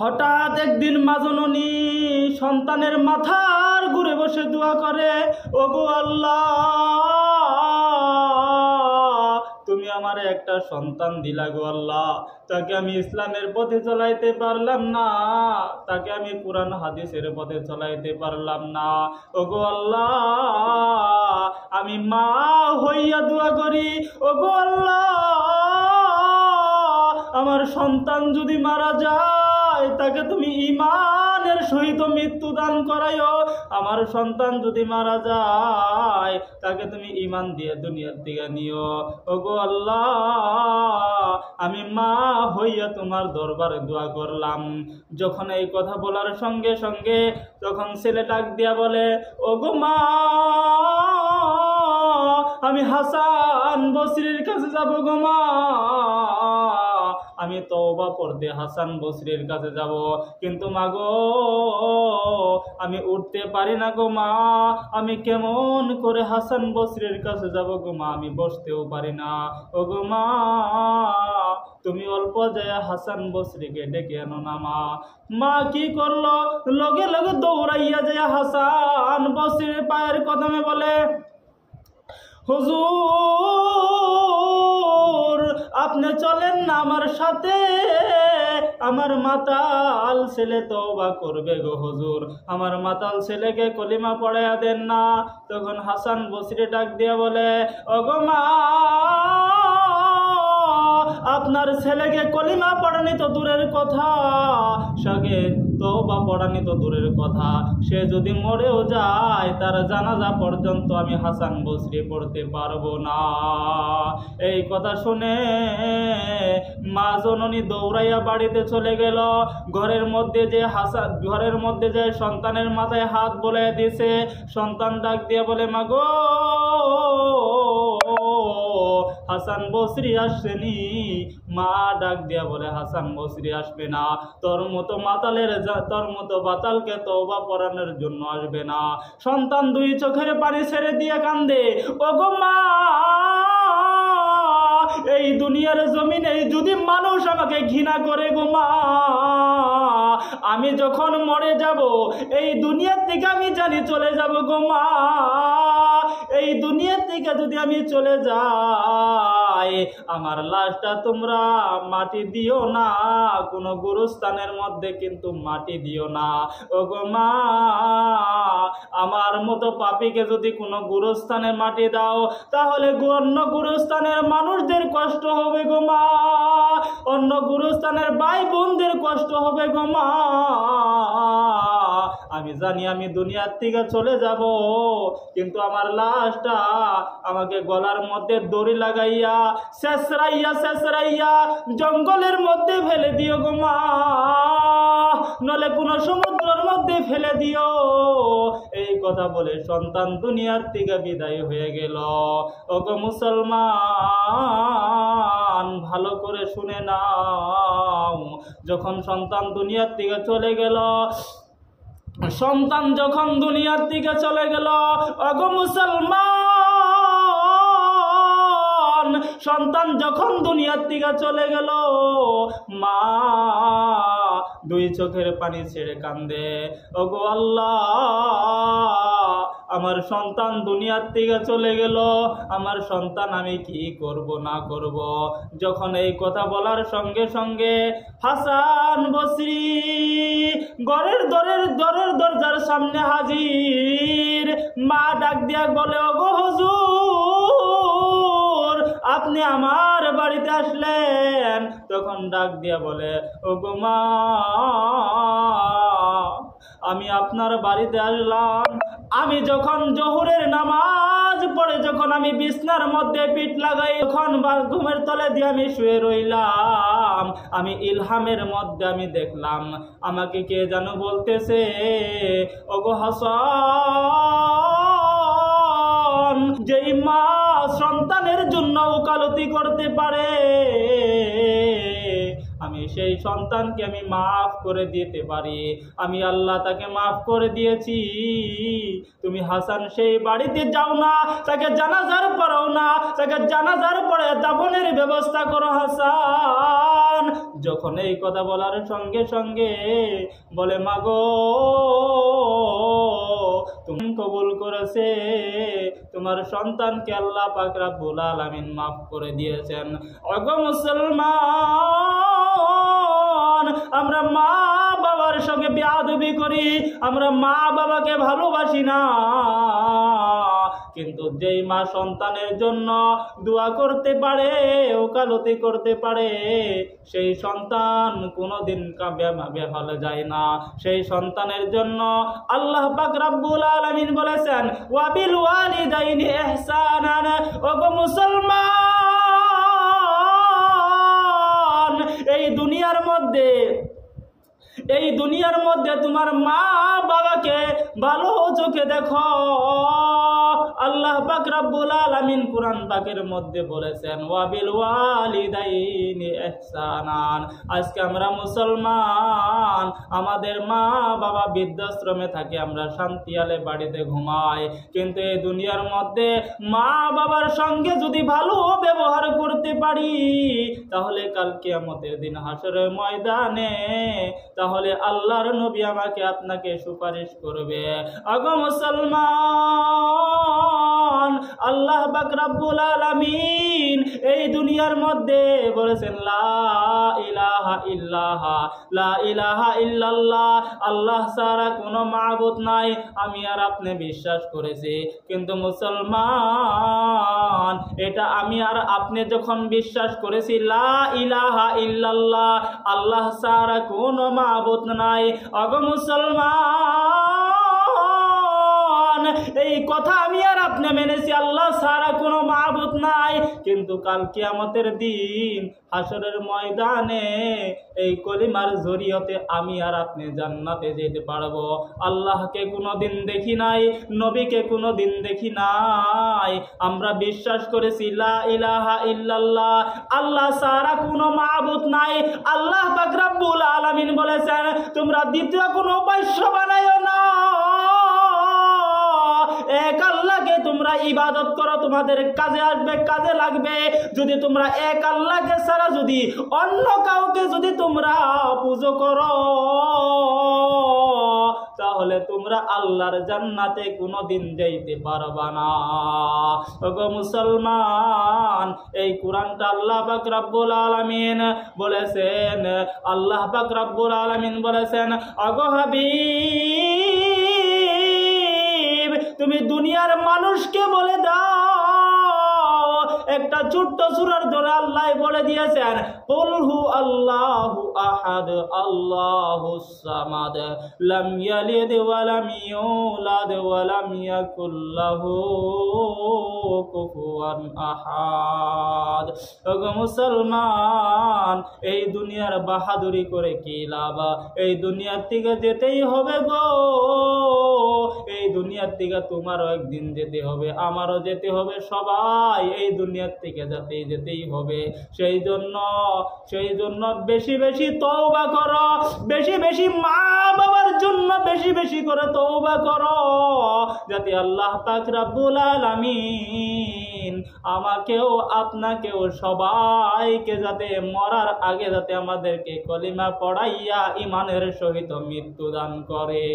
হঠাৎ একদিন মা জননী সন্তানের মাথার ঘুরে বসে দোয়া করে, ওগো আল্লাহ, তুমি আমার একটা সন্তান দিলা গো আল্লাহ, তাকে আমি ইসলামের পথে চলাইতে পারলাম না, তাকে আমি কোরআন হাদিসের পথে চলাইতে পারলাম না। ওগো আল্লাহ, আমি মা হইয়া দোয়া করি, ওগো আল্লাহ, আমার সন্তান যদি মারা যায় তাকে তুমি ঈমানের সহিত মৃত্যু দান করাইও। আমার সন্তান যদি মারা যায় তাকে তুমি ঈমান দিয়ে দুনিয়ার দিকে নিও। ওগো আল্লাহ, আমি মা হইয়া তোমার দরবারে দোয়া করলাম। যখন এই কথা বলার সঙ্গে সঙ্গে তখন ছেলে ডাক দিয়া বলে, ওগো মা, আমি হাসান বসরির কাছে যাব গো মা, আমি তওবা পড়তে হাসান বসরির কাছে যাব, কিন্তু মা গো, আমি উঠতে পারি না গো মা, আমি কেমন করে হাসান বসরির কাছে যাব গো মা, আমি বসতেও পারি না। ও গো মা, তুমি অল্প যায় হাসান বসরিকে ডেকে আনো না মা। মা কি করলো, লগে লগে দৌড়াইয়া যায় হাসান বসরির পায়ের কদমে বলে, হুজুর, আপনি চলেন না আমার সাথে, আমার মাতাল ছেলে তওবা করবে গো হুজুর, আমার মাতাল ছেলেকে কলিমা পড়াইয়া দেন না। তখন হাসান বসরি ডাক দিয়া বলে, ওগো মা, আপনার ছেলেকে কলিমা পড়ানি তো দূরের কথা, সাথে তওবা পড়ানি তো দূরের কথা, সে যদি মরেও যায় তার জানাজা পর্যন্ত আমি হাসান বসরি পড়তে পারবো না। এই কথা শুনে মা জননী দৌড়াইয়া বাড়িতে চলে গেল। ঘরের মধ্যে যে সন্তানের মাথায় হাত বোলাইয়া দিয়েছে, সন্তান ডাক দিয়ে বলে, মা গো, হাসান বসরি আসছেনি। মা ডাক দিয়া বলে, হাসান বসরি আসবে না, তোর মতো বাতালকে তওবা পড়ানোর জন্য আসবে না। সন্তান দুই চোখের পানি ছেড়ে দিয়ে কান্দে, ওগো মা, এই দুনিয়ার জমিনে যদি মানুষ আমাকে ঘৃণা করে গো মা, আমি যখন মরে যাব এই দুনিয়ার থেকে আমি জানি চলে যাব গো মা, এই দুনিয়ার থেকে যদি আমি চলে যাই আমার লাশটা তোমরা মাটি দিও না, কোনো গুরুস্থানের মধ্যে কিন্তু মাটি দিও না। ওগো মা, আমার মতো পাপীকে যদি কোনো গুরুস্থানে মাটি দাও তাহলে অন্য গুরুস্থানের মানুষদের কষ্ট হবে গো মা, অন্য গুরুস্থানের ভাই বোনদের কষ্ট হবে গো মা। আমি জানি আমি দুনিয়ার থেকে চলে যাব, কিন্তু আমার লাশটা আমাকে গলার মধ্যে দড়ি লাগাইয়া শেষরাইয়া জঙ্গলের মধ্যে ফেলে দিও গো মা, নলে কোনো সমুদ্রের মধ্যে ফেলে দিও। এই কথা বলে সন্তান দুনিয়ার থেকে বিদায় হয়ে গেল। ওগো মুসলমান, ভালো করে শুনে নাও, যখন সন্তান দুনিয়ার থেকে চলে গেল, ওগো মুসলমান, সন্তান যখন দুনিয়ার থেকে চলে গেল, মা দুই চোখের পানি ছেড়ে কান্দে, ওগো আল্লাহ, আমার সন্তান দুনিয়ার থেকে চলে গেল, আমার সন্তান আমি কি করব না করব। যখন এই কথা বলার সঙ্গে সঙ্গে হাসান বসরি ঘরের দরজার সামনে হাজির। মা ডাক দিয়া বলে, ওগো হুজুর, আপনি আমার বাড়িতে আসলেন। তখন ডাক দিয়া বলে, ওগো মা, আমি আপনার বাড়িতে আসলাম, আমি যখন জোহরের নামাজ পড়ে যখন আমি বিছনার মধ্যে পিঠ লাগাই, যখন ঘুমের তলে দিয়ে আমি শুয়ে রইলাম, আমি ইলহামের মধ্যে আমি দেখলাম আমাকে কে যেন বলতেছে, ওগো হাসান, যেই মা সন্তানের জন্য ওকালতি করতে পারে, আমি সেই সন্তানকে আমি মাফ করে দিতে পারি। আমি আল্লাহ তাকে মাফ করে দিয়েছি। তুমি হাসান সেই বাড়িতে যাও না, তাকে জানাজার পড়াও না, তাকে জানাজার পড়ে দাফনের ব্যবস্থা করো হাসান। যখন এই কথা বলার সঙ্গে সঙ্গে বলে, মাগো তুমি কবুল করেছে, তোমার সন্তানকে আল্লাহ পাক রব্বুল আলামিন মাফ করে দিয়েছেন। ওগো মুসলমান, আমরা মা বাবার সঙ্গে বেয়াদবি করি, আমরা মা বাবাকে ভালোবাসি না, কিন্তু যেই মা সন্তানের জন্য দোয়া করতে পারে, ওকালতি করতে পারে, সেই সন্তান কোনোদিন বেফলে যায় না। সেই সন্তানের জন্য আল্লাহ পাক রব্বুল আলামিন বলেছেন, ওয়াবিল ওয়ালিদাইনি ইহসানান। ওগো মুসলমান, এই দুনিয়ার মধ্যে তোমার মা বাবাকে ভালো চোখে দেখো। আল্লাহ পাক রব্বুল আলামিন কুরআন পাকের মধ্যে বলেছেন, ওয়াবিল ওয়ালিদাইনি ইহসানান। আজকে আমরা মুসলমান, আমাদের মা বাবা বৃদ্ধাশ্রমে থাকে, আমরা শান্তিয়ালে বাড়িতে ঘুমাই, কিন্তু এই দুনিয়ার মধ্যে মা বাবার সঙ্গে যদি ভালো ব্যবহার করতে পারি, তাহলে কাল কিয়ামতের দিন হাসরের ময়দানে তাহলে আল্লাহর নবী আমাকে আপনাকে সুপারিশ করবে। ওগো মুসলমান, আল্লাহ পাক রব্বুল আলামিন এই দুনিয়ার মধ্যে বলেছেন, লা ইলাহা ইল্লাল্লাহ, লা ইলাহা ইল্লাল্লাহ, আল্লাহ ছাড়া কোনো মাবুদ নাই। আমি আর আপনি বিশ্বাস করেছি, কিন্তু মুসলমান, এটা আমি আর আপনি যখন বিশ্বাস করেছি লা ইলাহা ইল্লাল্লাহ, আল্লাহ ছাড়া কোনো মাবুদ নাই। ওগো মুসলমান, এই কথা আমি আর আপনি মেনেছি, আল্লাহ ছাড়া কোনো মাবুদ নাই, কিন্তু কাল কিয়ামতের দিন হাসরের ময়দানে এই কলিমার জরিয়তে আমি আর আপনি জান্নাতে যেতে পারবো। আল্লাহকে কোনোদিন দেখি নাই, নবীকে কোনোদিন দেখি নাই, আমরা বিশ্বাস করেছি লা ইলাহা ইল্লাল্লাহ, আল্লাহ ছাড়া কোনো মাবুদ নাই। আল্লাহ পাক রব্বুল আলামিন বলেছেন, তোমরা দ্বিতীয় কোনো উপাস্য বানাইও না, এক আল্লাহকে তোমরা ইবাদত করো, তোমাদের কাজে আসবে, কাজে লাগবে। যদি তোমরা এক আল্লাহকে ছাড়া যদি অন্য কাউকে যদি তোমরা পূজা করো, তাহলে তোমরা আল্লাহর জান্নাতে কোনোদিন যাইতে পারবা না। ওগো মুসলমান, এই কোরআনটা আল্লাহ পাক রব্বুল আলামিন বলেছেন, আল্লাহ পাক রব্বুল আলামিন বলেছেন, ওগো হাবিব, তুমি দুনিয়ার মানুষকে বলে দাও, একটা ছোট্ট সূরার ধরে আল্লাহ বলে দিয়েছেন, কুল হু আল্লাহু আহাদ আল্লাহুস সামাদ লাম ইয়ালিদ ওয়া লাম ইউলাদ ওয়া লাম ইয়াকুল লাহু কুফুয়ান আহাদ। ওগো মুসলমান, এই দুনিয়ার বাহাদুরি করে কি লাভ? এই দুনিয়ার থেকে যেতেই হবে গো, এই দুনিয়ার থেকে তোমারও একদিন যেতে হবে, আমারও যেতে হবে, সবাই এই দুনিয়ার থেকে যেতেই হবে। সেই জন্য বেশি বেশি তওবা করো, বেশি বেশি মা বাবার জন্য বেশি বেশি করে তওবা করো, যাতে আল্লাহ পাক রব্বুল আলামিন আমাকেও আপনাকেও সবাইকে যাতে মরার আগে যাতে আমাদেরকে কলিমা পড়াইয়া ইমানের সহিত মৃত্যু দান করে।